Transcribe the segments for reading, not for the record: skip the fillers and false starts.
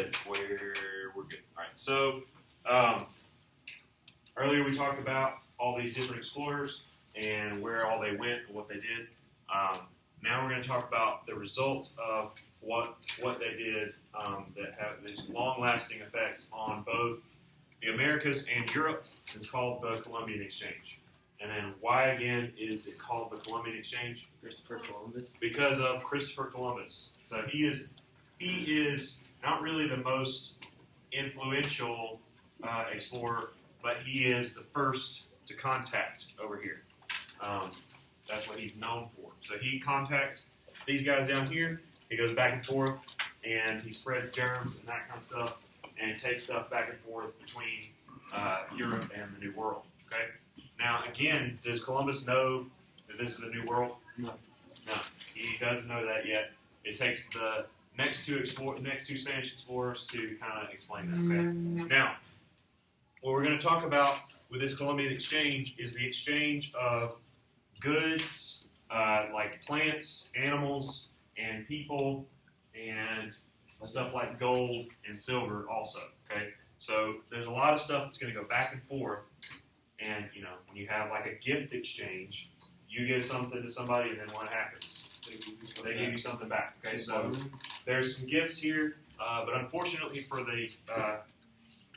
red square. We're good. All right. So earlier we talked about all these different explorers and where all they went and what they did. Now we're going to talk about the results of what they did that have these long-lasting effects on both the Americas and Europe. It's called the Columbian Exchange. And then why, again, is it called the Columbian Exchange? Christopher Columbus. Because of Christopher Columbus. So he is not really the most influential explorer, but he is the first to contact over here. That's what he's known for. So he contacts these guys down here. He goes back and forth, and he spreads germs and that kind of stuff, and he takes stuff back and forth between Europe and the New World. Okay. Now, again, does Columbus know that this is a new world? No. No, he doesn't know that yet. It takes the next two Spanish explorers to kind of explain that. Okay. Now, what we're going to talk about with this Columbian Exchange is the exchange of goods, like plants, animals, and people, and stuff like gold and silver also. Okay, so there's a lot of stuff that's going to go back and forth. And, you know, when you have like a gift exchange, you give something to somebody and then what happens? They give you something back. Okay, so there's some gifts here, but unfortunately for the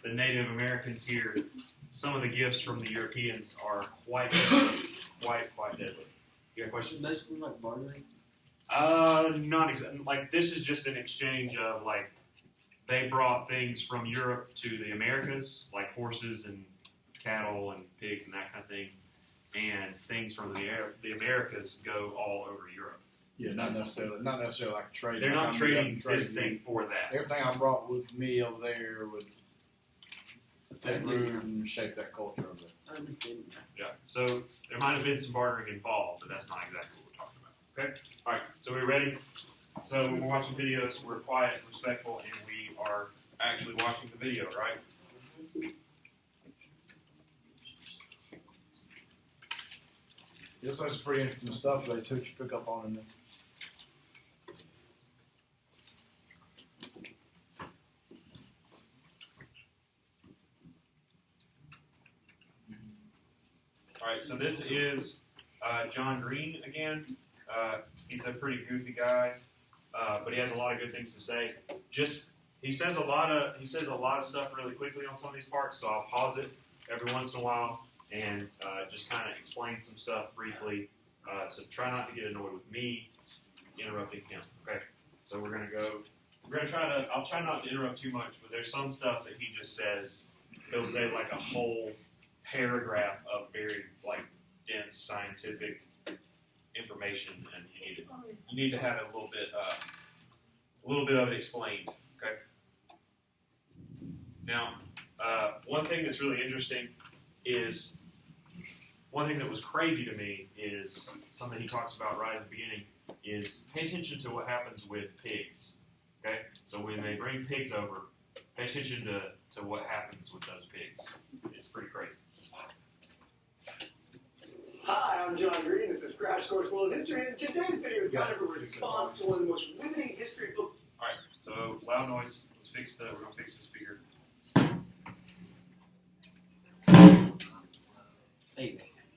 Native Americans here, some of the gifts from the Europeans are quite deadly. You got a question? Basically like bartering? Not exactly. Like, this is just an exchange of, like, they brought things from Europe to the Americas, like horses and cattle and pigs and that kind of thing, and things from the Americas go all over Europe. Yeah, not necessarily like a trade. They're not trading this thing for that. Everything I brought with me over there would take root and shape that culture over there. I understand. Yeah, so there might have been some bartering involved, but that's not exactly what we're talking about. Okay? All right, so we're ready? So when we're watching videos, we're quiet, respectful, and we are actually watching the video, right? This is some pretty interesting stuff today. See what you pick up on in there. All right, so this is John Green again. He's a pretty goofy guy, but he has a lot of good things to say. He says a lot of stuff really quickly on some of these parts, so I'll pause it every once in a while and just kind of explain some stuff briefly. So try not to get annoyed with me interrupting him. Okay, so I'll try not to interrupt too much, but there's some stuff that he just says. He'll say like a whole paragraph of very like dense scientific information, and you need to have it a little bit of it explained. Okay. Now, one thing that's really interesting is one thing that was crazy to me is something he talks about right at the beginning is pay attention to what happens with pigs. Okay, so when they bring pigs over, pay attention to what happens with those pigs. It's pretty crazy. Hi, I'm John Green. This is Crash Course World History, and today's video is kind of a response to one of the most riveting history books. All right, so loud noise. We're gonna fix the speaker.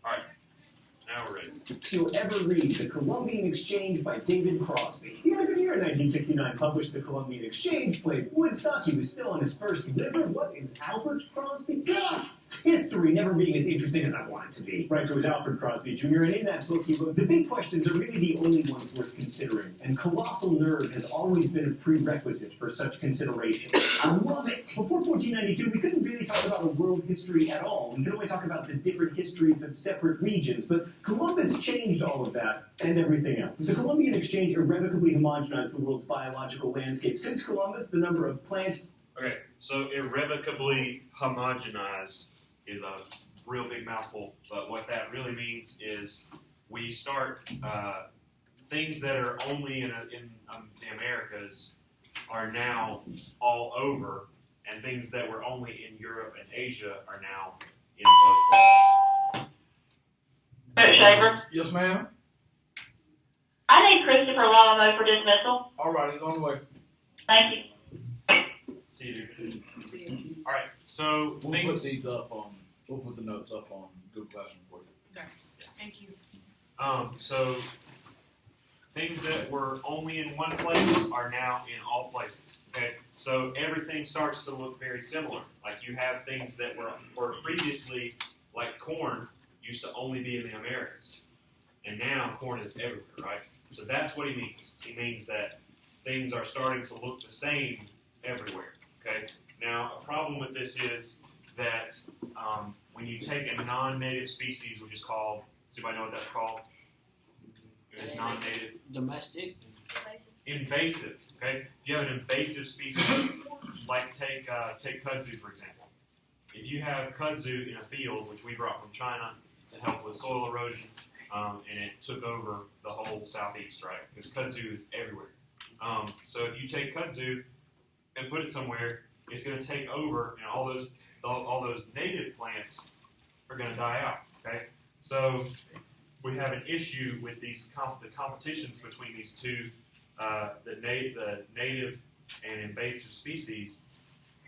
All right, now we're ready. You'll ever read The Columbian Exchange by David Crosby. The engineer in 1969 published The Columbian Exchange, played Woodstock. He was still on his first river. What is Albert Crosby? Yes! History never being as interesting as I want it to be. Right, so it was Alfred Crosby Jr., and in that book he wrote, the big questions are really the only ones worth considering, and colossal nerve has always been a prerequisite for such consideration. I love it! Before 1492, we couldn't really talk about a world history at all. We could only talk about the different histories of separate regions, but Columbus changed all of that and everything else. The Columbian Exchange irrevocably homogenized the world's biological landscape. Since Columbus, the number of plant... Okay, so irrevocably homogenized is a real big mouthful, but what that really means is we start things that are only in the Americas are now all over, and things that were only in Europe and Asia are now in both places. Shaver. Yes, ma'am. I need Christopher Longmo for dismissal. All right, he's on the way. Thank you. See you, dude. All right, so We'll things. put these up on. We'll put the notes up on Google Classroom for you. Thank you. So things that were only in one place are now in all places. Okay, so everything starts to look very similar. Like you have things that were previously, like corn, used to only be in the Americas, and now corn is everywhere, right? So that's what he means. He means that things are starting to look the same everywhere. Okay. Now, a problem with this is that when you take a non-native species, which is called, does anybody know what that's called? It's non-native. Domestic. Invasive. Okay. If you have an invasive species, like take kudzu for example. If you have kudzu in a field, which we brought from China to help with soil erosion, and it took over the whole southeast, right? Because kudzu is everywhere. So if you take kudzu and put it somewhere, it's going to take over, and all those native plants are going to die out. Okay, so we have an issue with the competitions between these two, the native and invasive species,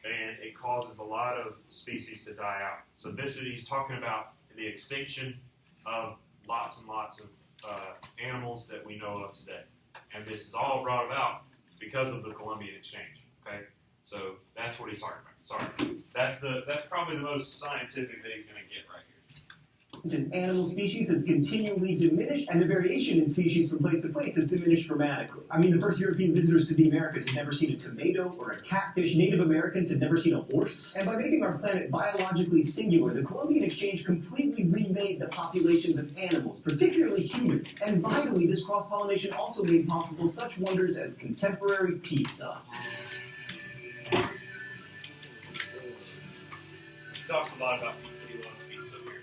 and it causes a lot of species to die out. So he's talking about the extinction of lots and lots of animals that we know of today, and this is all brought about because of the Columbian Exchange. Okay, so that's what he's talking about. Sorry, that's probably the most scientific that he's going to get right here. Animal species has continually diminished, and the variation in species from place to place has diminished dramatically. I mean, the first European visitors to the Americas had never seen a tomato or a catfish. Native Americans had never seen a horse. And by making our planet biologically singular, the Columbian Exchange completely remade the populations of animals, particularly humans. And vitally, this cross-pollination also made possible such wonders as contemporary pizza. He talks a lot about pizza. He loves pizza here.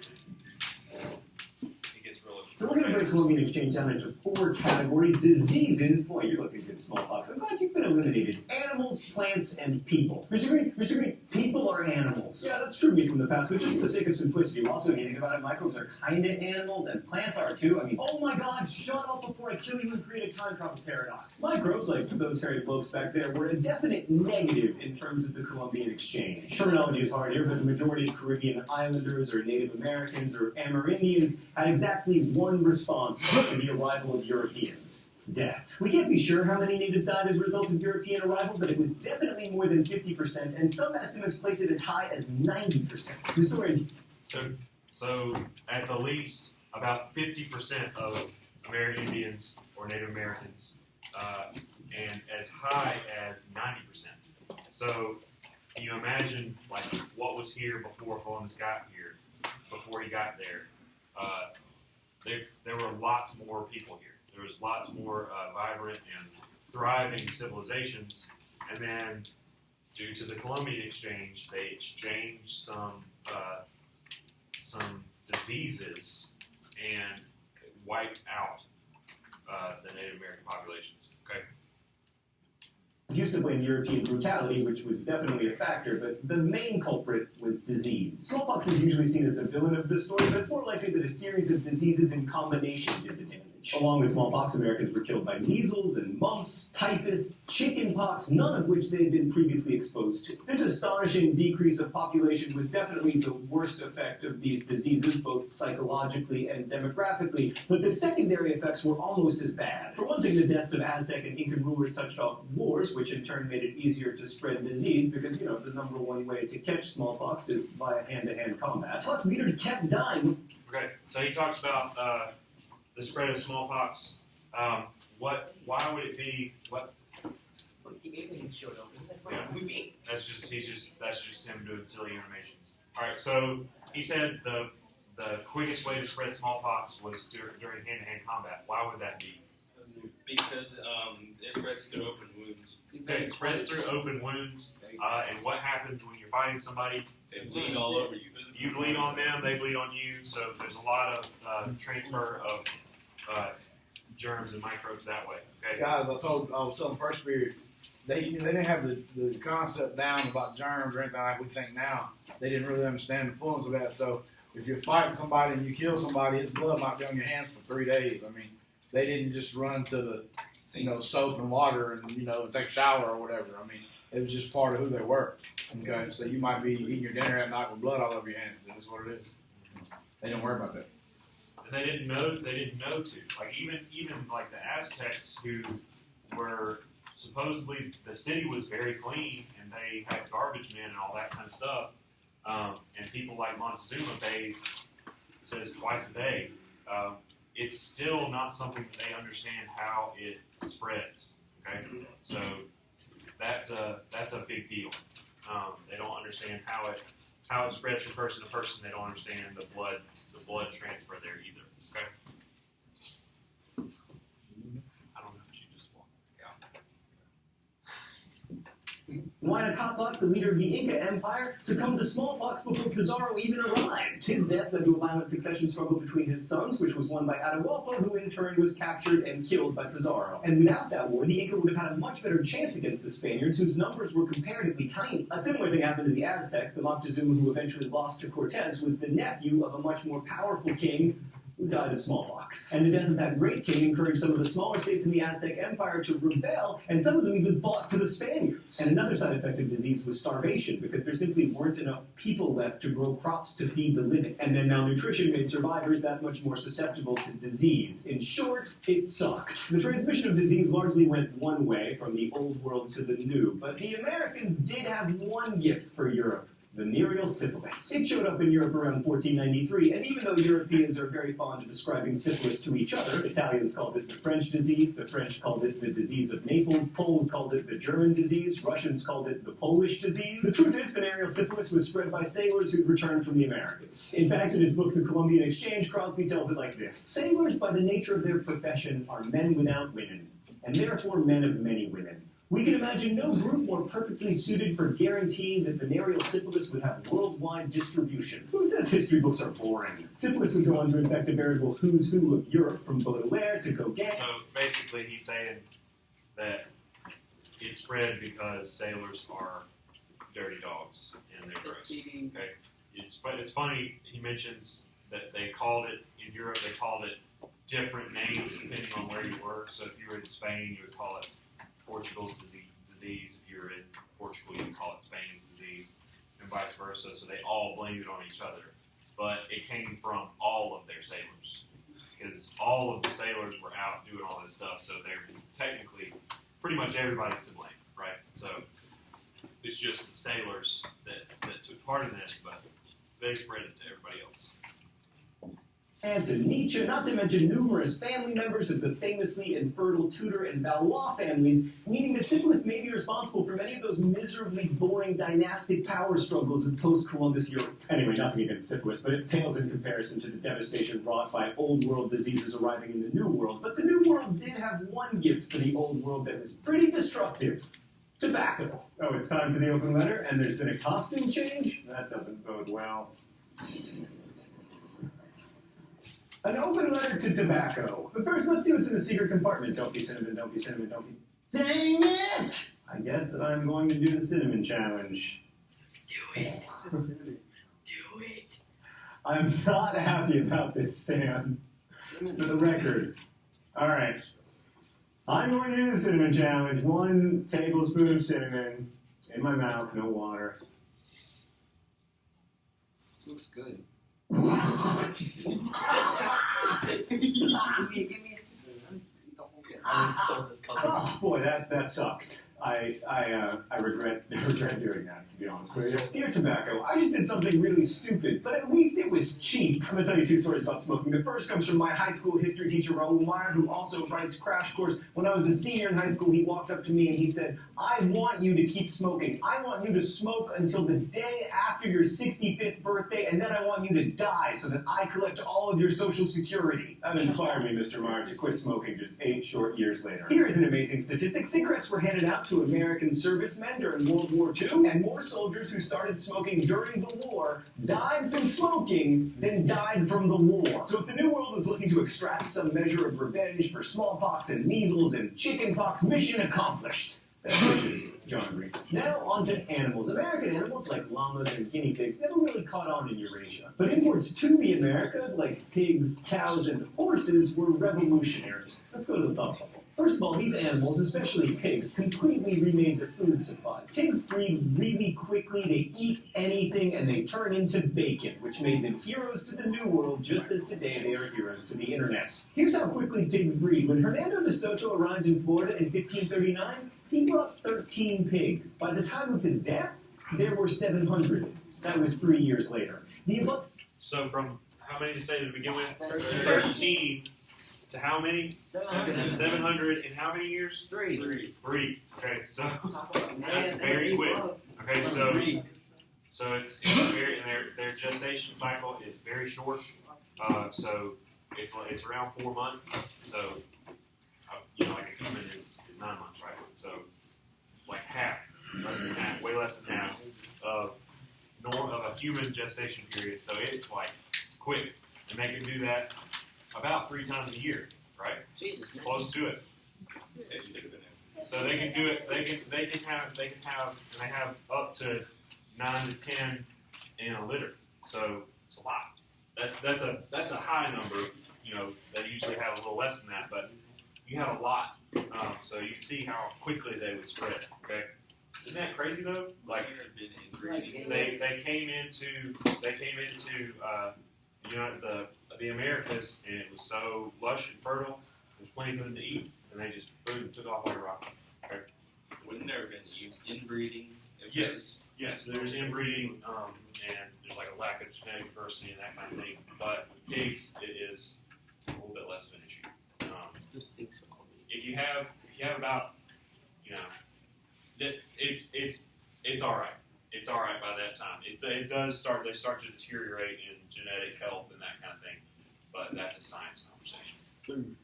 He gets really. So we're going to break Columbian Exchange down into 4 categories. Diseases. Boy, you're looking good, smallpox. I'm glad you've been eliminated. Animals, plants, and people. Mr. Green, people are animals. Yeah, that's true of me from the past, but just for the sake of simplicity, also, if you think about it, microbes are kind of animals, and plants are too. I mean, oh my God, shut up before I kill you and create a time travel paradox. Microbes, like those hairy blokes back there, were a definite negative in terms of the Columbian Exchange. Terminology is hard here, but the majority of Caribbean islanders or Native Americans or Amerindians had exactly one response to the arrival of Europeans: death. We can't be sure how many natives died as a result of European arrival, but it was definitely more than 50%, and some estimates place it as high as 90%. Historians. So at the least, about 50% of American Indians or Native Americans, and as high as 90%. So can you imagine like what was here before Columbus got here, before he got there? There were lots more people here. There was lots more vibrant and thriving civilizations, and then due to the Columbian Exchange, they exchanged some diseases and wiped out the Native American populations. Okay. Used to blame European brutality, which was definitely a factor, but the main culprit was disease. Smallpox is usually seen as the villain of the story, but it's more likely that a series of diseases in combination did the damage. Along with smallpox, Americans were killed by measles and mumps, typhus, chickenpox, none of which they had been previously exposed to. This astonishing decrease of population was definitely the worst effect of these diseases, both psychologically and demographically, but the secondary effects were almost as bad. For one thing, the deaths of Aztec and Incan rulers touched off wars, which in turn made it easier to spread disease, because, the number one way to catch smallpox is via hand-to-hand combat. Plus, leaders kept dying. Okay, so he talks about the spread of smallpox. Why would it be? What? Yeah. That's just him doing silly animations. All right, so he said the quickest way to spread smallpox was during hand-to-hand combat. Why would that be? Because it spreads through open wounds. Okay, it spreads through open wounds, and what happens when you're fighting somebody? They bleed all over you. You bleed on them, they bleed on you, so there's a lot of transfer of germs and microbes that way. Okay. Guys, I was telling first period, they didn't have the concept down about germs or anything like we think now. They didn't really understand the fullness of that. So if you're fighting somebody and you kill somebody, his blood might be on your hands for 3 days. I mean, they didn't just run to the soap and water and take a shower or whatever. I mean, It was just part of who they were. Okay, so you might be eating your dinner at night with blood all over your hands. That's what it is. They didn't worry about that. And they didn't know. They didn't know to. Like even like the Aztecs, who were supposedly the city was very clean and they had garbage men and all that kind of stuff. And people like Montezuma, they says twice a day. It's still not something that they understand how it spreads. Okay, so that's a big deal. They don't understand how it spreads from person to person. They don't understand the blood transfer there either. Okay. I don't know if you just walked out. Huayna Capac, the leader of the Inca Empire, succumbed to smallpox before Pizarro even arrived. His death led to a violent succession struggle between his sons, which was won by Atahualpa, who in turn was captured and killed by Pizarro. And without that war, the Inca would have had a much better chance against the Spaniards, whose numbers were comparatively tiny. A similar thing happened to the Aztecs. The Moctezuma who eventually lost to Cortez was the nephew of a much more powerful king who died of smallpox. And the death of that great king encouraged some of the smaller states in the Aztec Empire to rebel, and some of them even fought for the Spaniards. And another side effect of disease was starvation, because there simply weren't enough people left to grow crops to feed the living. And then malnutrition made survivors that much more susceptible to disease. In short, it sucked. The transmission of disease largely went one way, from the old world to the new, but the Americans did have one gift for Europe: venereal syphilis. It showed up in Europe around 1493, and even though Europeans are very fond of describing syphilis to each other, Italians called it the French disease, the French called it the disease of Naples, Poles called it the German disease, Russians called it the Polish disease. The truth is, venereal syphilis was spread by sailors who'd returned from the Americas. In fact, in his book, The Columbian Exchange, Crosby tells it like this: sailors, by the nature of their profession, are men without women, and therefore men of many women. We can imagine no group more perfectly suited for guaranteeing that venereal syphilis would have worldwide distribution. Who says history books are boring? Syphilis would go on to infect a veritable who's who of Europe, from Baudelaire to Gauguin. So basically, he's saying that it spread because sailors are dirty dogs and they're gross. Okay, it's funny. He mentions that they called it in Europe. They called it different names depending on where you were. So if you were in Spain, you would call it Portugal's disease. If you're in Portugal, you can call it Spain's disease, and vice versa. So they all blamed it on each other. But it came from all of their sailors, because all of the sailors were out doing all this stuff. So they're technically, pretty much everybody's to blame, right? So it's just the sailors that took part in this, but they spread it to everybody else. And to Nietzsche, not to mention numerous family members of the famously infertile Tudor and Valois families, meaning that syphilis may be responsible for many of those miserably boring dynastic power struggles of post-Columbus Europe. Anyway, nothing against syphilis, but it pales in comparison to the devastation wrought by Old World diseases arriving in the New World. But the New World did have one gift for the Old World that was pretty destructive: tobacco. Oh, it's time for the open letter, and there's been a costume change? That doesn't bode well. An open letter to tobacco. But first, let's see what's in the secret compartment. Don't be cinnamon, don't be cinnamon, don't be... Dang it! I guess that I'm going to do the cinnamon challenge. Do it. Just cinnamon. Do it. I'm not happy about this, Stan. Cinnamon. For the record. Alright. I'm going to do the cinnamon challenge. 1 tablespoon of cinnamon in my mouth, no water. Looks good. Give me some cinnamon. I sold this color. Oh, boy, that sucked. I regret doing that, to be honest with you. Dear Tobacco, I just did something really stupid, but at least it was cheap. I'm going to tell you 2 stories about smoking. The first comes from my high school history teacher, Raul Meyer, who also writes Crash Course. When I was a senior in high school, he walked up to me and he said, I want you to keep smoking. I want you to smoke until the day after your 65th birthday, and then I want you to die so that I collect all of your Social Security. That inspired me, Mr. Meyer, to quit smoking just 8 short years later. Here is an amazing statistic. Cigarettes were handed out to American servicemen during World War II, and more soldiers who started smoking during the war died from smoking than died from the war. So if the New World was looking to extract some measure of revenge for smallpox and measles and chickenpox, mission accomplished. That is John Green. Now on to animals. American animals like llamas and guinea pigs never really caught on in Eurasia. But imports to the Americas like pigs, cows, and horses were revolutionary. Let's go to the thought bubble. First of all, these animals, especially pigs, completely remade their food supply. Pigs breed really quickly, they eat anything, and they turn into bacon, which made them heroes to the New World, just as today they are heroes to the internet. Here's how quickly pigs breed. When Hernando de Soto arrived in Florida in 1539, he brought 13 pigs. By the time of his death, there were 700. That was 3 years later. So from how many to say to begin with? 13. 13 to how many? 700. 700 in how many years? 3. 3. Okay, so Talk about that's man, very and quick. love. Okay, so it's very, and their gestation cycle is very short. So it's around 4 months. So like a human is 9 months, right? So like half, less than half, way less than half of a human gestation period. So it's like quick, and they can do that about 3 times a year, right? Jesus, man. Close to it. So they can do it. They can have up to 9 to 10 in a litter. So it's a lot. That's a high number. They usually have a little less than that, but you have a lot. So you see how quickly they would spread. Okay, isn't that crazy though? Like they came into the Americas, and it was so lush and fertile. There's plenty for them to eat, and they just boom took off like a rocket. Okay. Wouldn't there have been inbreeding? Yes, there's inbreeding, and there's like a lack of genetic diversity and that kind of thing. But with pigs, it is a little bit less of an issue. If you have about, it's all right. It's all right by that time. They start to deteriorate in genetic health and that kind of thing. But that's a science conversation.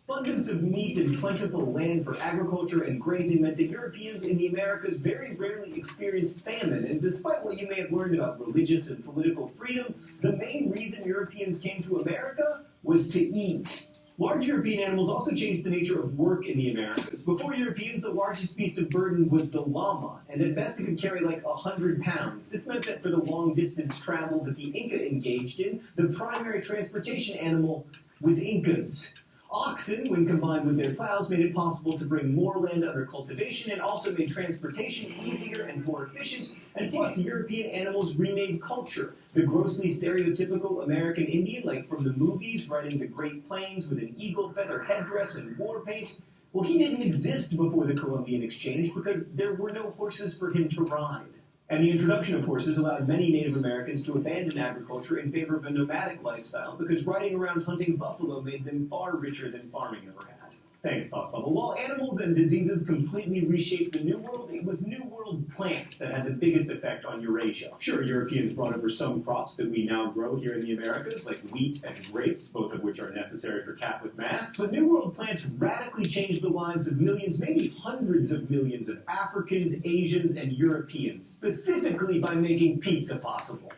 Abundance of meat and plentiful land for agriculture and grazing meant that Europeans in the Americas very rarely experienced famine, and despite what you may have learned about religious and political freedom, the main reason Europeans came to America was to eat. Large European animals also changed the nature of work in the Americas. Before Europeans, the largest beast of burden was the llama, and at best it could carry like 100 pounds. This meant that for the long distance travel that the Inca engaged in, the primary transportation animal was Incas. Oxen, when combined with their plows, made it possible to bring more land under cultivation and also made transportation easier and more efficient. And plus, European animals remade culture. The grossly stereotypical American Indian, like from the movies, riding the Great Plains with an eagle feather headdress and war paint, well, he didn't exist before the Columbian Exchange because there were no horses for him to ride. And the introduction of horses allowed many Native Americans to abandon agriculture in favor of a nomadic lifestyle because riding around hunting buffalo made them far richer than farming ever had. Thanks, Thought Bubble. While animals and diseases completely reshaped the New World, it was New World plants that had the biggest effect on Eurasia. Sure, Europeans brought over some crops that we now grow here in the Americas, like wheat and grapes, both of which are necessary for Catholic Mass. But New World plants radically changed the lives of millions, maybe hundreds of millions of Africans, Asians, and Europeans, specifically by making pizza possible.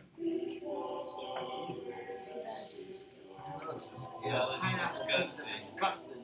Disgusting.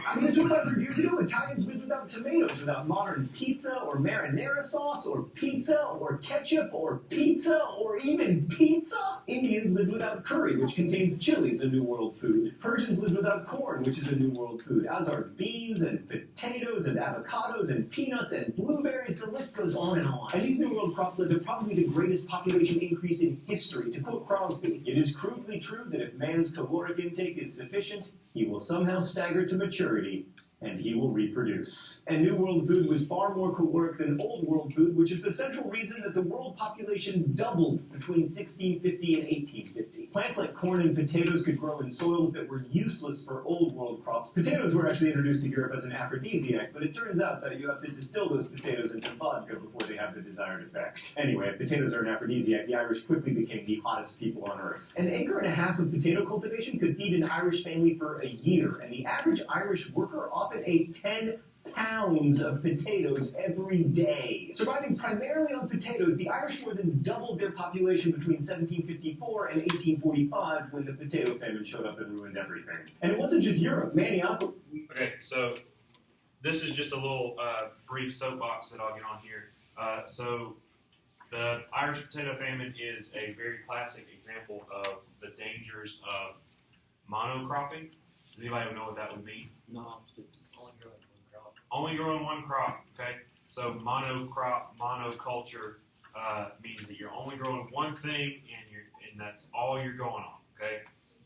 I mean, 200 years ago, Italians lived without tomatoes, without modern pizza or marinara sauce or pizza or ketchup or pizza or even pizza. Indians lived without curry, which contains chilies, a New World food. Persians lived without corn, which is a New World food, as are beans and potatoes and avocados and peanuts and blueberries. The list goes on and on. And these New World crops led to probably the greatest population increase in history. To quote Crosby, it is crudely true that if man's caloric intake is sufficient, he will somehow stagger to maturity, and he will reproduce. And New World food was far more caloric than Old World food, which is the central reason that the world population doubled between 1650 and 1850. Plants like corn and potatoes could grow in soils that were useless for Old World crops. Potatoes were actually introduced to Europe as an aphrodisiac, but it turns out that you have to distill those potatoes into vodka before they have the desired effect. Anyway, if potatoes are an aphrodisiac, the Irish quickly became the hottest people on earth. An acre and a half of potato cultivation could feed an Irish family for a year, and the average Irish worker often ate 10 pounds of potatoes every day. Surviving primarily on potatoes, the Irish more than doubled their population between 1754 and 1845 when the potato famine showed up and ruined everything. And it wasn't just Europe. Maniacal. Okay, so this is just a little brief soapbox that I'll get on here. So the Irish potato famine is a very classic example of the dangers of monocropping. Does anybody know what that would mean? No, I'm stupid. Only growing one crop. Only growing one crop, okay? So monocrop, monoculture means that you're only growing one thing and that's all you're going on, okay?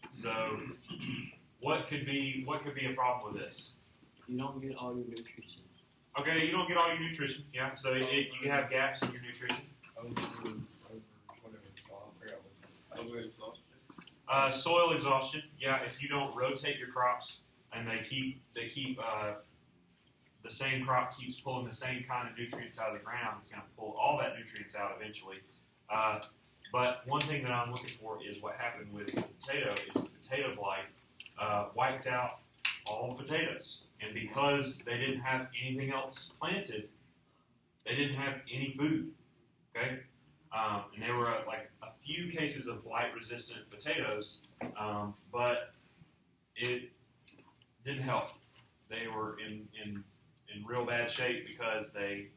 So what could be a problem with this? You don't get all your nutrition. Okay, you don't get all your nutrition, yeah. So you can have gaps in your nutrition. Soil exhaustion, yeah. If you don't rotate your crops and they keep the same crop keeps pulling the same kind of nutrients out of the ground, it's going to pull all that nutrients out eventually. But one thing that I'm looking for is what happened with the potato is the potato blight wiped out all the potatoes. And because they didn't have anything else planted, they didn't have any food, okay? And there were like a few cases of blight-resistant potatoes, but it didn't help. They were in real bad shape because they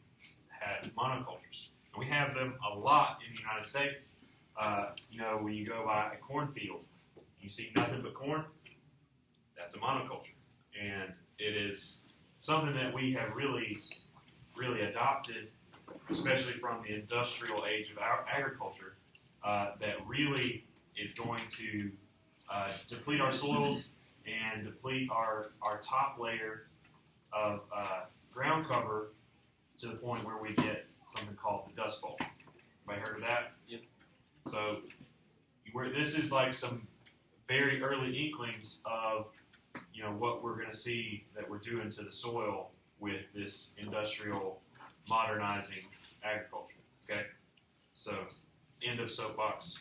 had monocultures. And we have them a lot in the United States. When you go by a cornfield, you see nothing but corn, that's a monoculture. And it is something that we have really, really adopted, especially from the industrial age of our agriculture, that really is going to deplete our soils and deplete our top layer of ground cover to the point where we get something called the Dust Bowl. Anybody heard of that? Yep. So this is like some very early inklings of what we're going to see that we're doing to the soil with this industrial modernizing agriculture. Okay, so end of soapbox.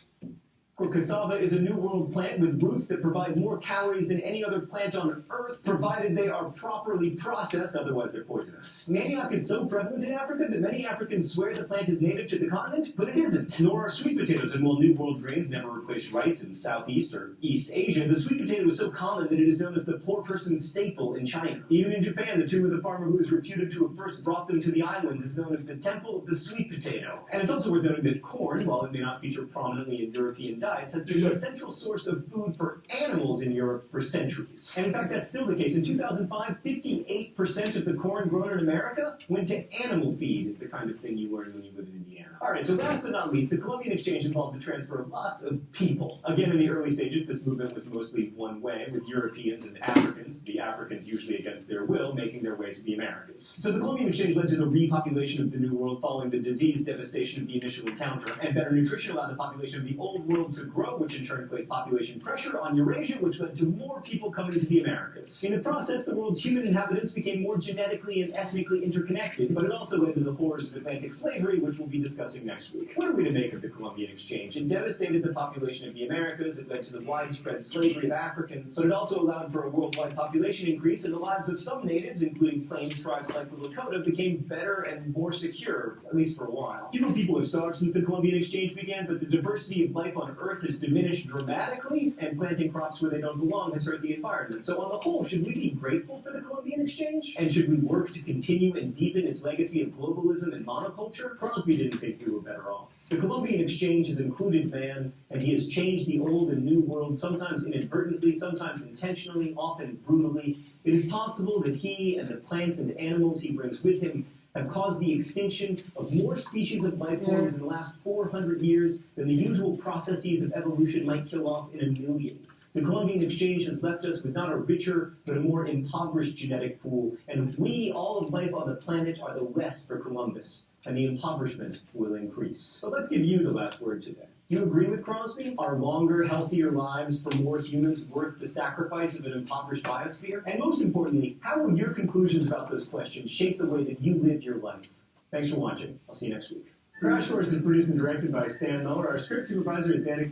Cassava is a New World plant with roots that provide more calories than any other plant on Earth, provided they are properly processed, otherwise they're poisonous. Manioc is so prevalent in Africa that many Africans swear the plant is native to the continent, but it isn't. Nor are sweet potatoes, and while New World grains never replaced rice in Southeast or East Asia, the sweet potato is so common that it is known as the poor person's staple in China. Even in Japan, the tomb of the farmer who is reputed to have first brought them to the islands is known as the Temple of the Sweet Potato. And it's also worth noting that corn, while it may not feature prominently in European diets, has been a central source of food for animals in Europe for centuries. And in fact, that's still the case. In 2005, 58% of the corn grown in America went to animal feed. It's the kind of thing you learn when you live in Indiana. All right, so last but not least, the Columbian Exchange involved the transfer of lots of people. Again, in the early stages, this movement was mostly one way, with Europeans and Africans, the Africans usually against their will, making their way to the Americas. So the Columbian Exchange led to the repopulation of the New World following the disease devastation of the initial encounter, and better nutrition allowed the population of the Old World to grow, which in turn placed population pressure on Eurasia, which led to more people coming to the Americas. In the process, the world's human inhabitants became more genetically and ethnically interconnected, but it also led to the horrors of Atlantic slavery, which we'll be discussing next week. What are we to make of the Columbian Exchange? It devastated the population of the Americas, it led to the widespread slavery of Africans, but it also allowed for a worldwide population increase, and the lives of some natives, including Plains tribes like the Lakota, became better and more secure, at least for a while. Fewer people have starved since the Columbian Exchange began, but the diversity of life on Earth has diminished dramatically, and planting crops where they don't belong has hurt the environment. So on the whole, should we be grateful for the Columbian Exchange? And should we work to continue and deepen its legacy of globalism and monoculture? Crosby didn't think we were better off. The Columbian Exchange has included man, and he has changed the old and new world, sometimes inadvertently, sometimes intentionally, often brutally. It is possible that he and the plants and animals he brings with him have caused the extinction of more species of life forms in the last 400 years than the usual processes of evolution might kill off in a million. The Columbian Exchange has left us with not a richer, but a more impoverished genetic pool, and we, all of life on the planet, are the West for Columbus, and the impoverishment will increase. But let's give you the last word today. Do you agree with Crosby? Are longer, healthier lives for more humans worth the sacrifice of an impoverished biosphere? And most importantly, how will your conclusions about this question shape the way that you live your life? Thanks for watching. I'll see you next week. Crash Course is produced and directed by Stan Miller. Our script supervisor is Danny.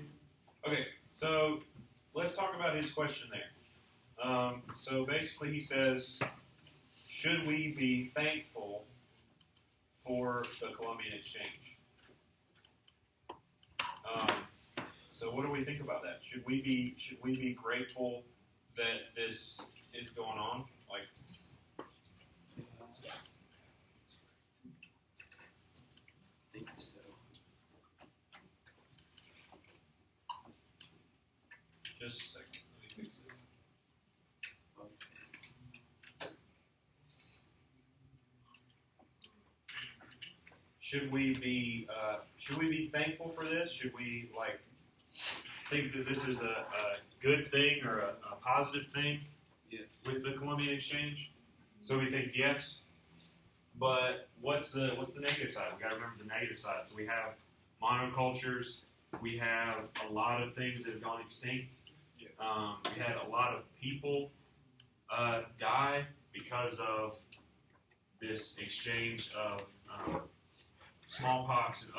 Okay, so let's talk about his question there. So basically he says, should we be thankful for the Columbian Exchange? So what do we think about that? Should we be grateful that this is going on? Like, I think so. just a second. Let me fix this. should we be thankful for this? Should we think that this is a good thing or a positive thing Yes. with the Columbian Exchange? So we think yes, but what's the negative side? We got to remember the negative side. So we have monocultures. We have a lot of things that have gone extinct. We had a lot of people die because of this exchange of smallpox and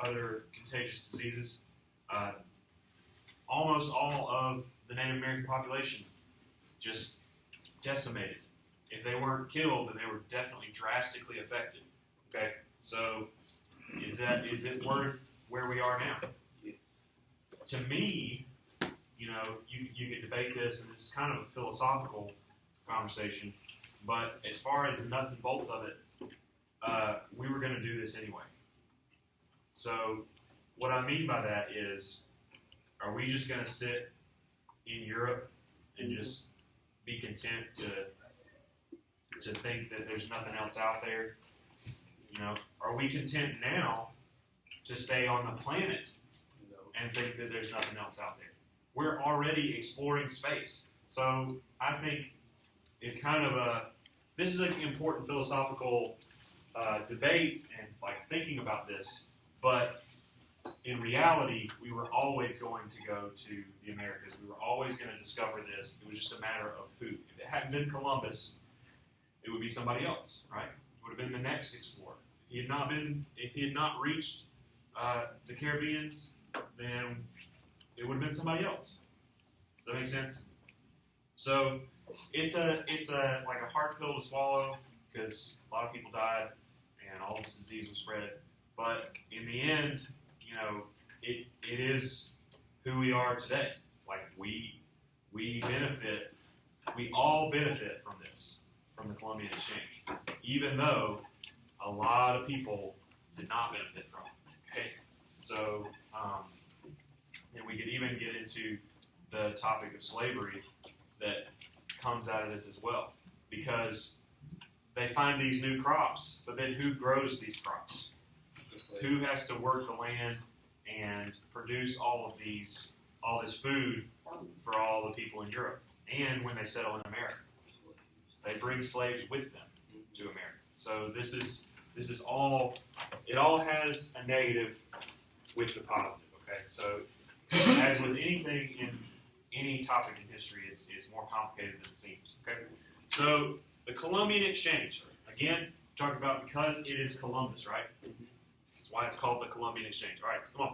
other contagious diseases. Almost all of the Native American population just decimated. If they weren't killed, then they were definitely drastically affected. Okay, so is it worth where we are now? Yes. To me, you could debate this, and this is kind of a philosophical conversation, but as far as the nuts and bolts of it, we were going to do this anyway. So what I mean by that is, are we just going to sit in Europe and just be content to think that there's nothing else out there? Are we content now to stay on the planet and think that there's nothing else out there? We're already exploring space. So I think it's kind of this is an important philosophical debate and thinking about this, but in reality, we were always going to go to the Americas. We were always going to discover this. It was just a matter of who. If it hadn't been Columbus, it would be somebody else, right? It would have been the next explorer. If he had not reached the Caribbeans, then it would have been somebody else. Does that make sense? So it's a hard pill to swallow because a lot of people died and all this disease was spread. But in the end, it is who we are today. We benefit. We all benefit from this, from the Columbian Exchange, even though a lot of people did not benefit from it. Okay, so and we could even get into the topic of slavery that comes out of this as well, because they find these new crops, but then who grows these crops? Who has to work the land and produce all this food for all the people in Europe? And when they settle in America, they bring slaves with them to America. So this is all. It all has a negative with the positive. Okay, so as with anything in any topic in history, it's more complicated than it seems. Okay, so the Columbian Exchange, again, talking about because it is Columbus, right? That's why it's called the Columbian Exchange. All right, come on,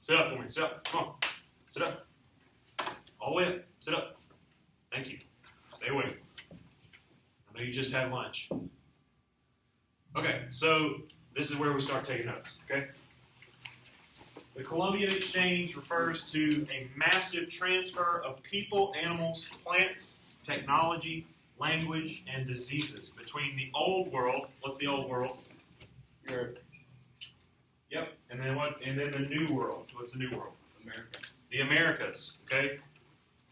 sit up for me. Sit up. Come on, sit up. All the way up. Sit up. Thank you. Stay awake. I know you just had lunch. Okay, so this is where we start taking notes. Okay. The Columbian Exchange refers to a massive transfer of people, animals, plants, technology, language, and diseases between the old world. What's the old world? Europe. Yep. And then what? And then the new world. What's the new world? America. The Americas. Okay.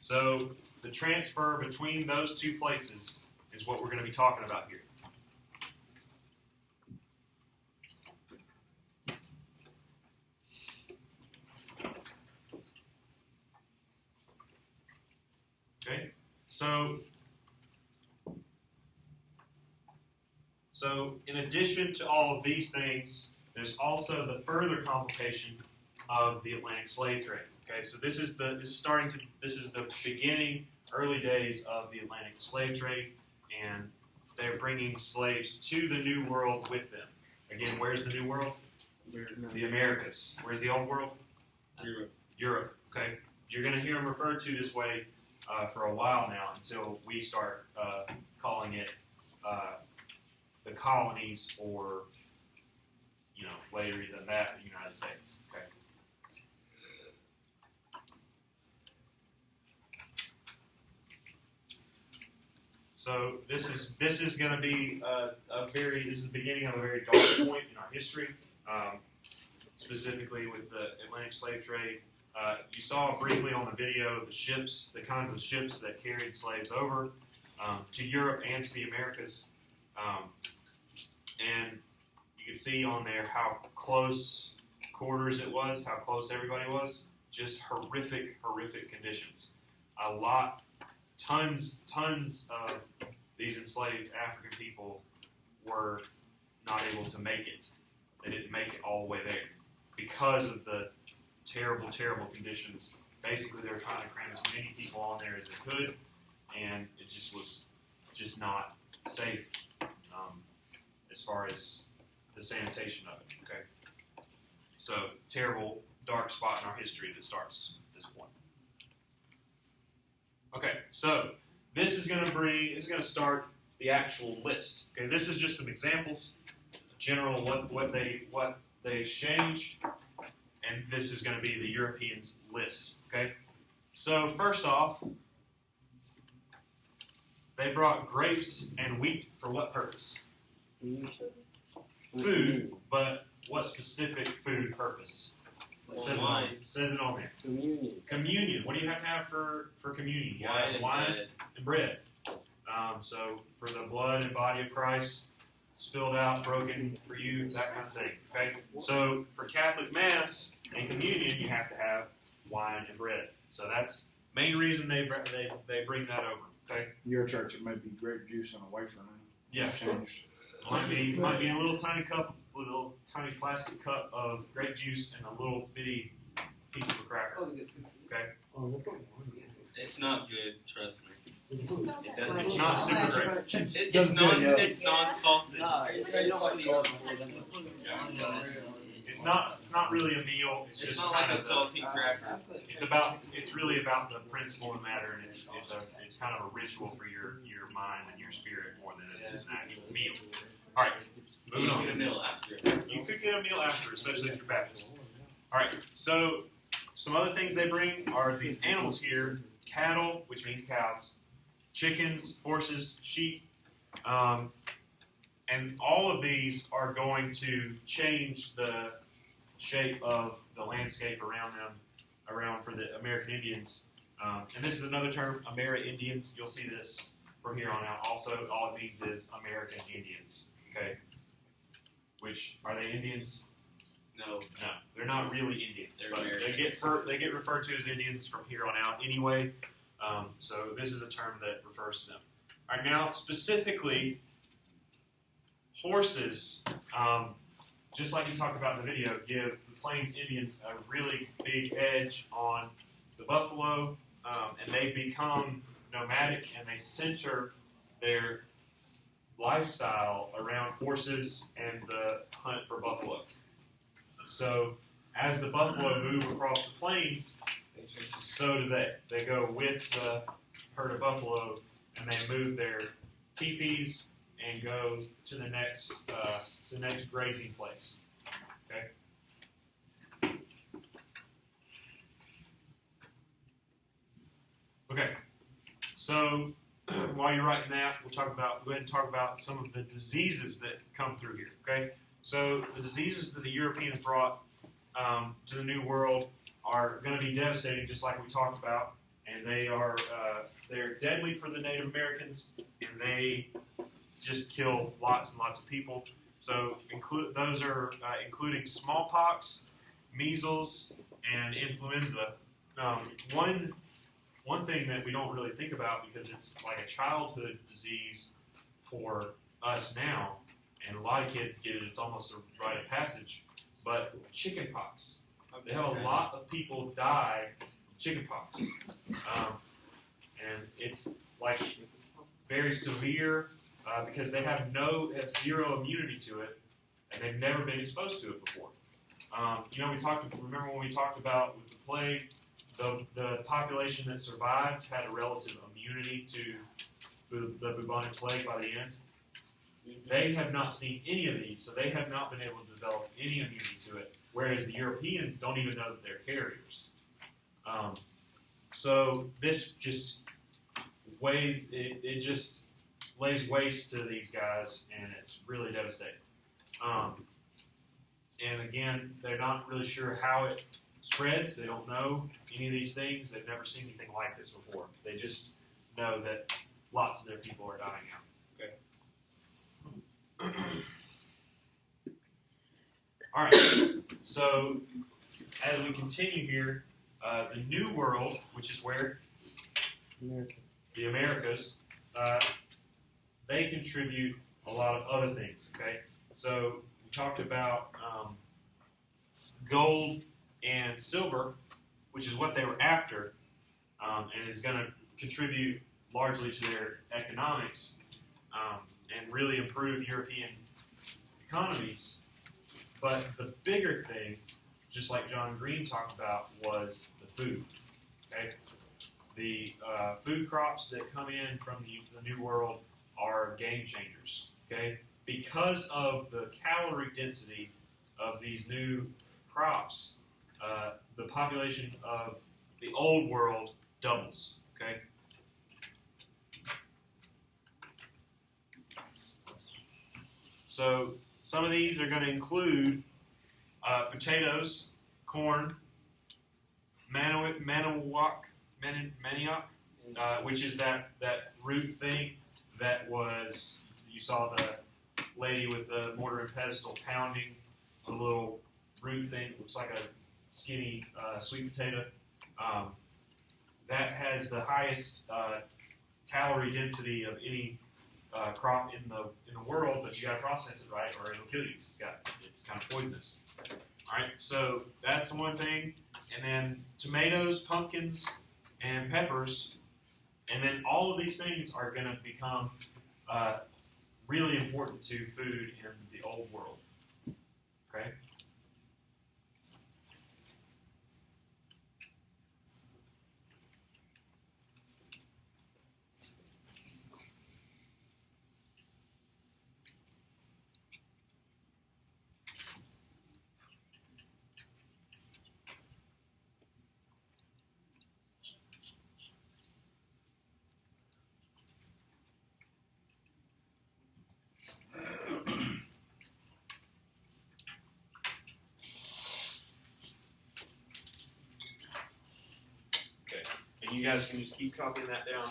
So the transfer between those two places is what we're going to be talking about here. Okay, so in addition to all of these things, there's also the further complication of the Atlantic slave trade. Okay, so this is the beginning, early days of the Atlantic slave trade, and they're bringing slaves to the New World with them. Again, where's the New World? The Americas. Where's the Old World? Europe. Europe. Okay, you're going to hear them referred to this way for a while now until we start calling it the colonies, or later than that, the United States. Okay. So this is going to be this is the beginning of a very dark point in our history, specifically with the Atlantic slave trade. You saw briefly on the video the kinds of ships that carried slaves over to Europe and to the Americas, and you could see on there how close quarters it was, how close everybody was. Just horrific conditions. Tons of these enslaved African people were not able to make it. They didn't make it all the way there because of the terrible conditions. Basically, they were trying to cram as many people on there as they could, and it just was just not safe as far as the sanitation of it. Okay, so terrible, dark spot in our history that starts at this point. Okay, so this is going to start the actual list. Okay, this is just some examples, general what they exchange, and this is going to be the Europeans' list. Okay, so first off, they brought grapes and wheat for what purpose? Food, but what specific food purpose? It says it on there. Communion. What do you have to have for communion? You have wine and bread. So for the blood and body of Christ spilled out, broken for you, that kind of thing. Okay. So for Catholic Mass and communion, you have to have wine and bread. So that's the main reason they bring that over. Okay. Your church, it may be grape juice and a wafer. Yeah. Might be a little tiny plastic cup of grape juice and a little bitty piece of a cracker. Okay. It's not good, trust me. It doesn't. It's not super great. It's non-salted. It's not really a meal. It's just not kind like of a salty cracker. It's really about the principle of the matter, and it's kind of a ritual for your mind and your spirit more than it is an actual meal. All right, moving on. You can get a meal after. You could get a meal after, especially if you're Baptist. All right, so some other things they bring are these animals here: cattle, which means cows, chickens, horses, sheep, and all of these are going to change the shape of the landscape around them, around for the American Indians. And this is another term, Amerindians. You'll see this from here on out. Also, all it means is American Indians. Okay, which are they Indians? No. No, they're not really Indians. They're But Americans. they get referred to as Indians from here on out anyway. So this is a term that refers to them. All right, now specifically, horses, just like you talked about in the video, give the Plains Indians a really big edge on the buffalo, and they become nomadic, and they center their lifestyle around horses and the hunt for buffalo. So as the buffalo move across the plains, so do they. They go with the herd of buffalo, and they move their teepees and go to the next grazing place. Okay. Okay. So while you're writing that, go ahead and talk about some of the diseases that come through here. Okay. So the diseases that the Europeans brought to the New World are going to be devastating, just like we talked about, and they're deadly for the Native Americans, and they just kill lots and lots of people. So those are including smallpox, measles, and influenza. One thing that we don't really think about, because it's like a childhood disease for us now, and a lot of kids get it, it's almost a rite of passage, but chickenpox. They have a lot of people die of chickenpox. And it's like very severe because they have zero immunity to it, and they've never been exposed to it before. Remember when we talked about with the plague, the population that survived had a relative immunity to the bubonic plague by the end. They have not seen any of these, so they have not been able to develop any immunity to it, whereas the Europeans don't even know that they're carriers. So this just just lays waste to these guys, and it's really devastating. And again, they're not really sure how it spreads. They don't know any of these things. They've never seen anything like this before. They just know that lots of their people are dying out. Okay. All right. So as we continue here, the New World, which is where America. the Americas, they contribute a lot of other things. Okay. So we talked about gold and silver, which is what they were after, and is going to contribute largely to their economics and really improve European economies. But the bigger thing, just like John Green talked about, was the food. Okay, the food crops that come in from the New World are game changers. Okay, because of the calorie density of these new crops, the population of the Old World doubles. Okay. So some of these are going to include potatoes, corn, manioc, which is that root thing that was, you saw the lady with the mortar and pestle pounding a little root thing. Looks like a skinny sweet potato. That has the highest calorie density of any crop in the world, but you got to process it right, or it'll kill you. It's kind of poisonous. All right, so that's the one thing, and then tomatoes, pumpkins, and peppers, and then all of these things are going to become really important to food in the Old World. Okay. And you guys can just keep copying that down.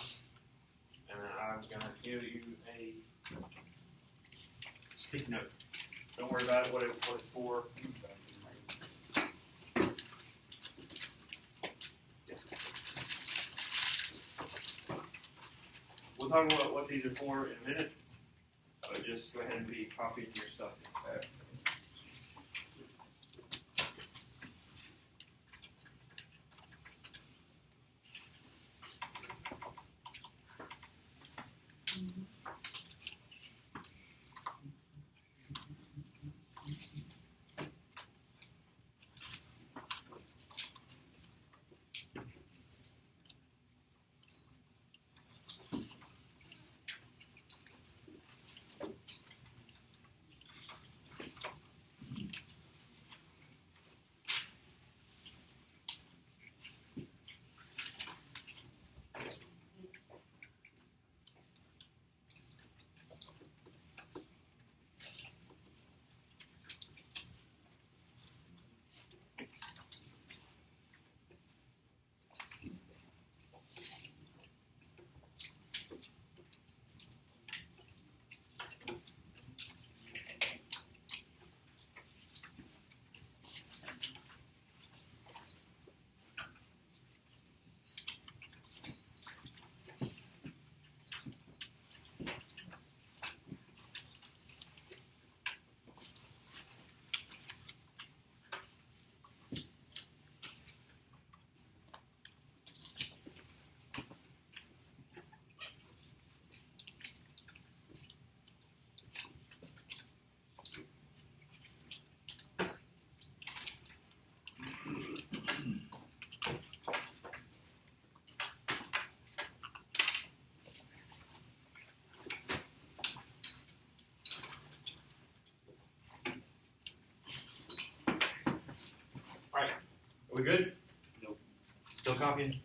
And then I'm going to give you a sticky note. Don't worry about it, what it's for. We'll talk about what these are for in a minute. But just go ahead and be copying your stuff. Are we good? Nope. Still copying?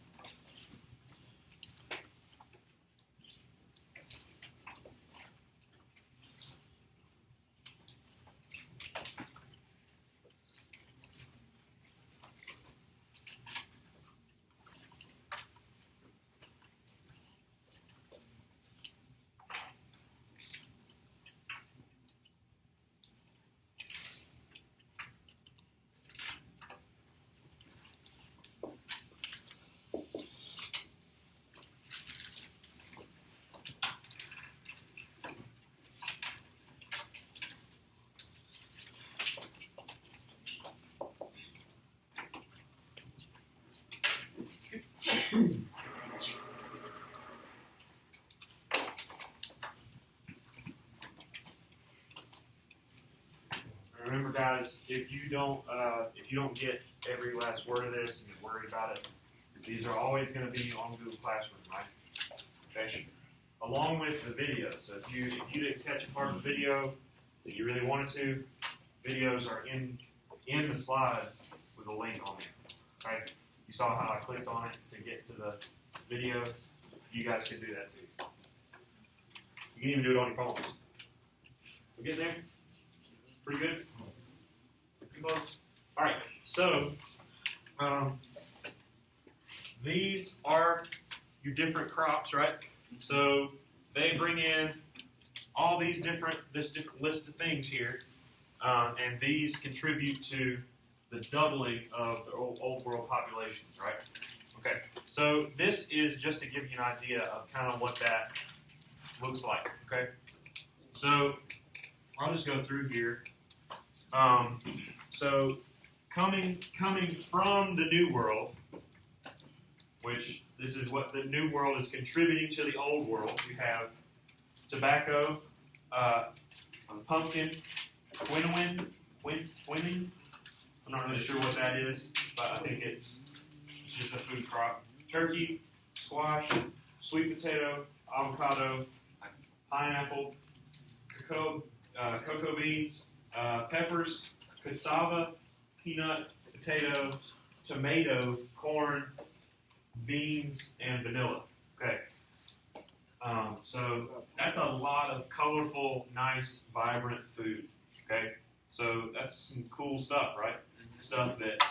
guys, if you don't get every last word of this and you're worried about it, these are always going to be on Google Classroom, right? Okay. Along with the video. So if you didn't catch a part of the video that you really wanted to, videos are in the slides with a link on there. Right? You saw how I clicked on it to get to the video. You guys can do that too. You can even do it on your phones. We get there? Pretty good? Pretty close? Alright, so these are your different crops, right? So they bring in all this different list of things here, and these contribute to the doubling of the old world populations, right? Okay, so this is just to give you an idea of kind of what that looks like, okay? So I'll just go through here. So coming from the New World, which this is what the New World is contributing to the Old World. You have tobacco, pumpkin, quinine. I'm not really sure what that is, but I think it's just a food crop. Turkey, squash, sweet potato, avocado, pineapple, cocoa beans, peppers, cassava, peanut, potato, tomato, corn, beans, and vanilla. Okay. So that's a lot of colorful, nice, vibrant food. Okay. So that's some cool stuff, right? Stuff that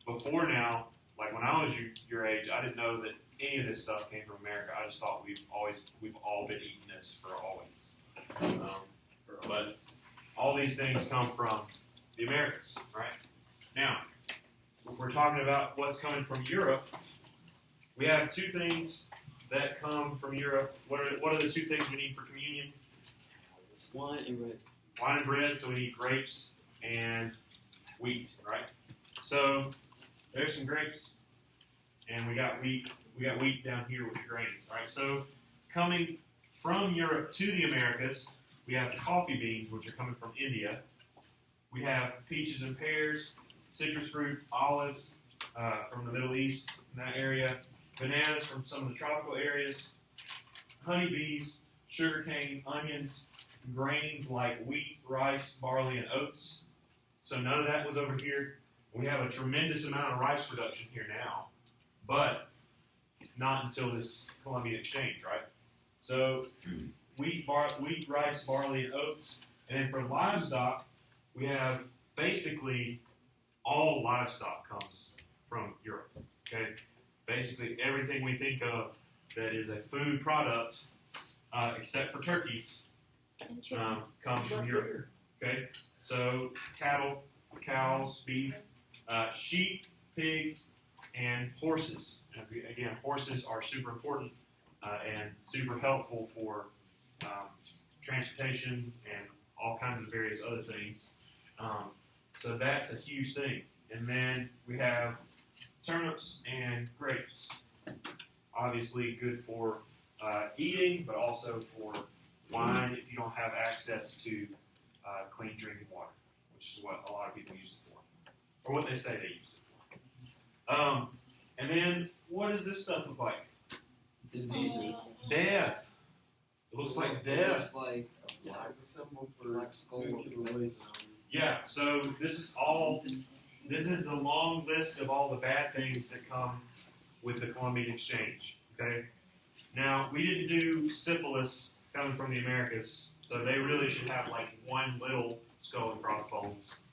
before now, like when I was your age, I didn't know that any of this stuff came from America. I just thought we've all been eating this for always. But all these things come from the Americas, right? Now, if we're talking about what's coming from Europe, we have two things that come from Europe. What are the two things we need for communion? Wine and bread. Wine and bread, so we need grapes and wheat, right? So there's some grapes, and we got wheat. We got wheat down here with the grains, all right? So coming from Europe to the Americas, we have coffee beans, which are coming from India. We have peaches and pears, citrus fruit, olives from the Middle East, in that area, bananas from some of the tropical areas, honeybees, sugarcane, onions, grains like wheat, rice, barley, and oats. So none of that was over here. We have a tremendous amount of rice production here now, but not until this Columbian Exchange, right? So wheat, rice, barley, and oats. And then for livestock, we have basically all livestock comes from Europe, okay? Basically everything we think of that is a food product, except for turkeys, comes from Europe, okay? So cattle, cows, beef, sheep, pigs, and horses. And again, horses are super important and super helpful for transportation and all kinds of various other things. So that's a huge thing. And then we have turnips and grapes. Obviously good for eating, but also for wine if you don't have access to clean drinking water, which is what a lot of people use it for, or what they say they use it for. And then what does this stuff look like? Diseases. Death. It looks like death. Looks like a black skull. Yeah, so this is a long list of all the bad things that come with the Columbian Exchange, okay? Now, we didn't do syphilis coming from the Americas, so they really should have like one little skull and crossbones.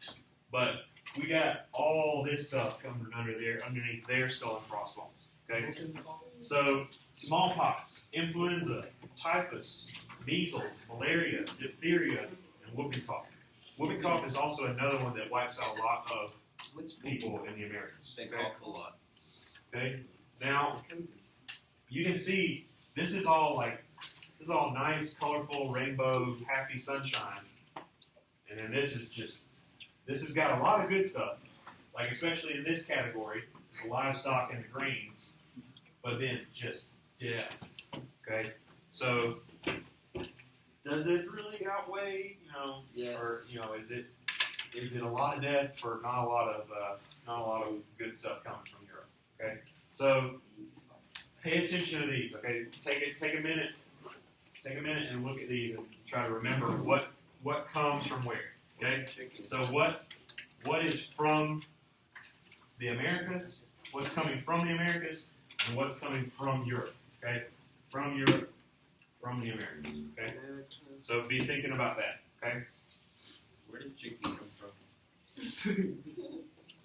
But we got all this stuff coming underneath their skull and crossbones, okay? So, smallpox, influenza, typhus, measles, malaria, diphtheria, and whooping cough. Whooping cough is also another one that wipes out a lot of people in the Americas. They cough a lot. Okay? Now, you can see this is all nice, colorful, rainbow, happy sunshine. And then this has got a lot of good stuff. Like especially in this category, the livestock and the grains. But then just death. Okay? So does it really outweigh, Yes. or is is it a lot of death for not a lot of good stuff coming from Europe? Okay, so pay attention to these. Okay, take a minute and look at these and try to remember what comes from where. Okay, so what is from the Americas? What's coming from the Americas, and what's coming from Europe? Okay, from Europe, from the Americas. Okay, so be thinking about that. Okay, Where does chicken come from?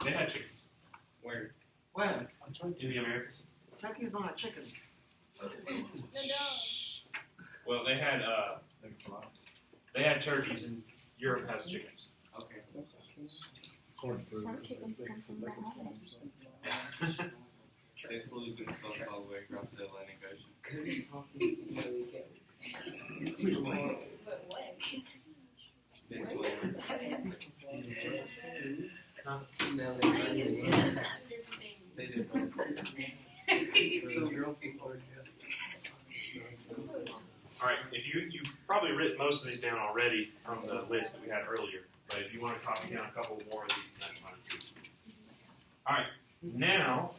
they had chickens Where? Well, in the Americas. Turkey's not a chicken. Well, they They had turkeys, and Europe has chickens. Okay. Some chickens come from that island. They flew the sauce all the way across the Atlantic Ocean. Next one. They did both. All right, if you've probably written most of these down already from the list that we had earlier, but if you want to copy down a couple more of these, that's fine too. All right, now.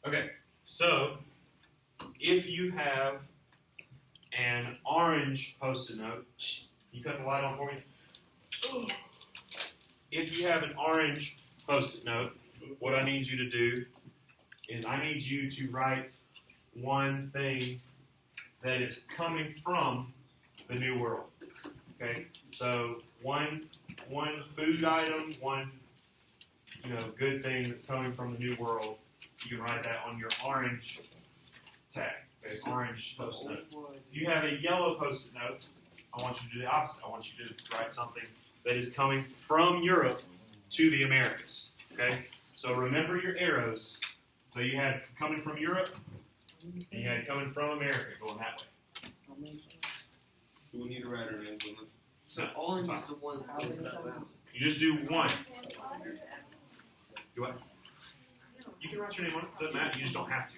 Okay, so if you have an orange post-it note, you cut the light on for me? If you have an orange post-it note, what I need you to do is I need you to write one thing that is coming from the New World. Okay, so one food item, one good thing that's coming from the New World. You can write that on your orange tag, okay, orange post-it note. If you have a yellow post-it note, I want you to do the opposite. I want you to write something that is coming from Europe to the Americas. Okay, so remember your arrows. So you had coming from Europe, and you had coming from America, going that way. Do we need to write our names on this? So orange is the one that's going out. You just do one. Do what? You can write your name on it. Doesn't matter. You just don't have to.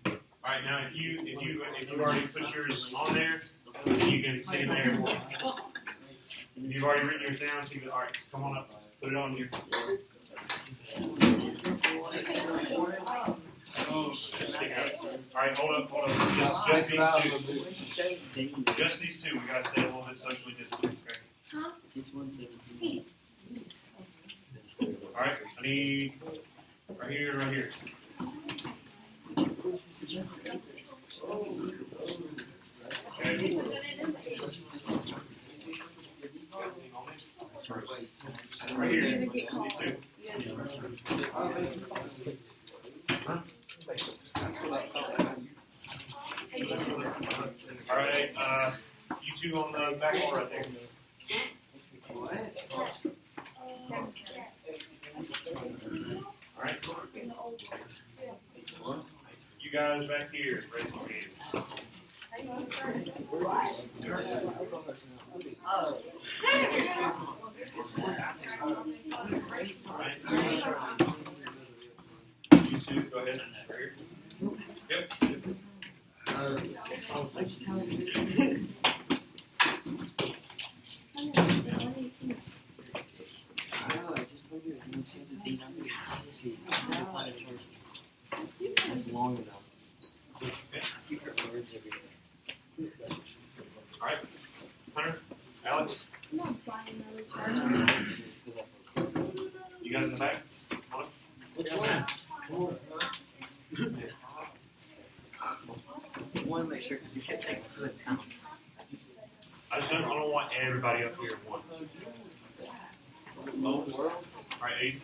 All right. Now, if you've already put yours on there, you can sit in there. If you've already written yours down, so all right, come on up, put it on here. Just stick it out. All right, hold up. Just these two. Just these two. We gotta stay a little bit socially distant. Okay. This one's 17. All right. I need right here and right here. Okay. Right here. These two. Huh? All right, you two on the back wall right there. All right. You guys back here, raise your hands. All right. You two, go ahead. Right here. Yep. That's long enough. All right. Hunter, Alex, you guys in the back? Come on. Which one? I want to make sure because you kept taking two at a time. I don't want everybody up here at once. All All right, Aiden.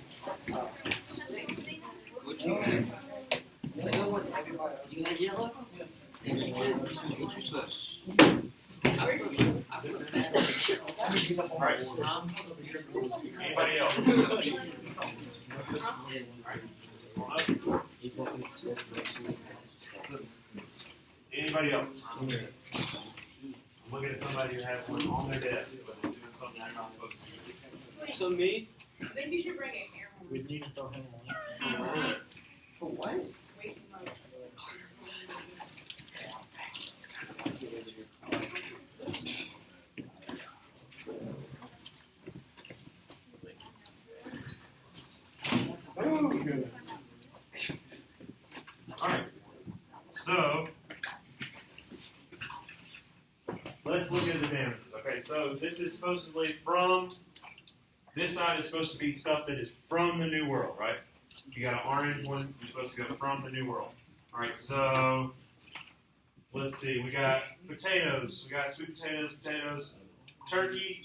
What you got? So you want everybody? You had yellow? And you get your switch. All right. Anybody else? Come on up. Anybody else? I'm looking at somebody who has one on their desk, but they're doing something they're not supposed to do. So me? I think you should bring a camera. We need to throw him For what? Wait, no. Oh, goodness. All right. So let's look at the damages. Okay, so this is supposedly from this side is supposed to be stuff that is from the New World, right? You got an orange one, you're supposed to go from the New World. All right, so let's see. We got potatoes. We got sweet potatoes, turkeys,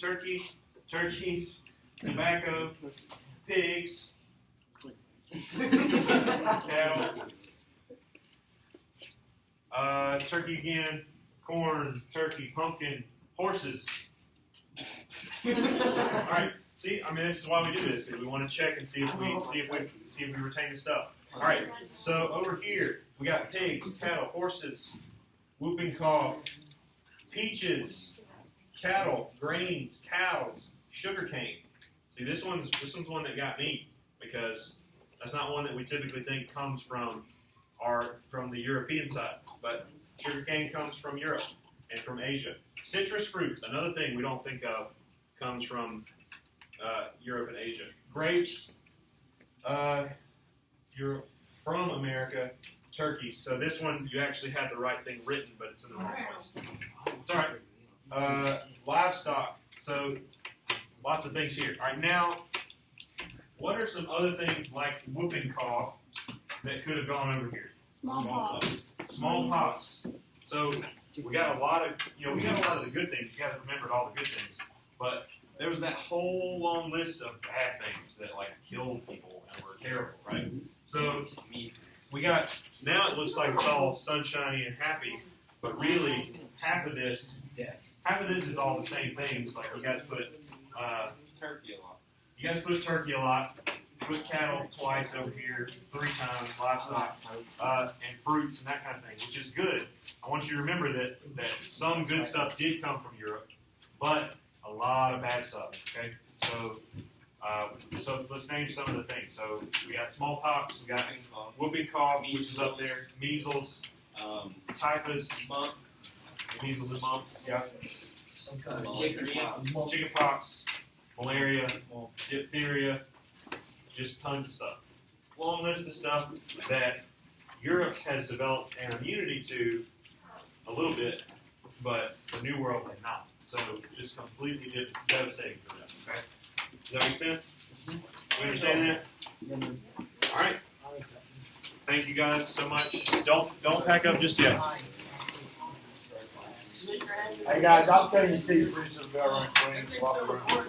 tobacco, pigs, cattle, turkey again, corn, turkey, pumpkin, horses. All right. See, I mean, this is why we do this, because we want to check and see if we retain the stuff. All right. So over here we got pigs, cattle, horses, whooping cough, peaches, cattle, grains, cows, sugarcane. See, this one's one that got me, because that's not one that we typically think comes from the European side, but sugarcane comes from Europe and from Asia. Citrus fruits, another thing we don't think of, comes from Europe and Asia. Grapes, you're from America. Turkeys. So this one, you actually had the right thing written, but it's in the wrong place. It's all right. Livestock. So lots of things here. All right, now, what are some other things like whooping cough that could have gone over here? Smallpox. Smallpox. So we got a lot of the good things. You guys remembered all the good things, but there was that whole long list of bad things that like killed people and were terrible, right? So we got, now it looks like it's all sunshiny and happy, but really half of this is all the same things. Like you guys put Turkey a lot. You guys put turkey a lot, put cattle twice over here, 3 times, livestock, and fruits and that kind of thing, which is good. I want you to remember that some good stuff did come from Europe, but a lot of bad stuff, okay? So let's name some of the things. So we got smallpox, we got whooping cough, which is up there, measles, typhus, measles and mumps, yeah, chickenpox, malaria, diphtheria, just tons of stuff. Long list of stuff that Europe has developed an immunity to a little bit, but the New World had not. So just completely devastating for them. Okay? Does that make sense? We understand that? All right. Thank you guys so much. Don't pack up just yet. Hey guys, I'll stay in your seat. Pretty soon the bell rings. Walk around.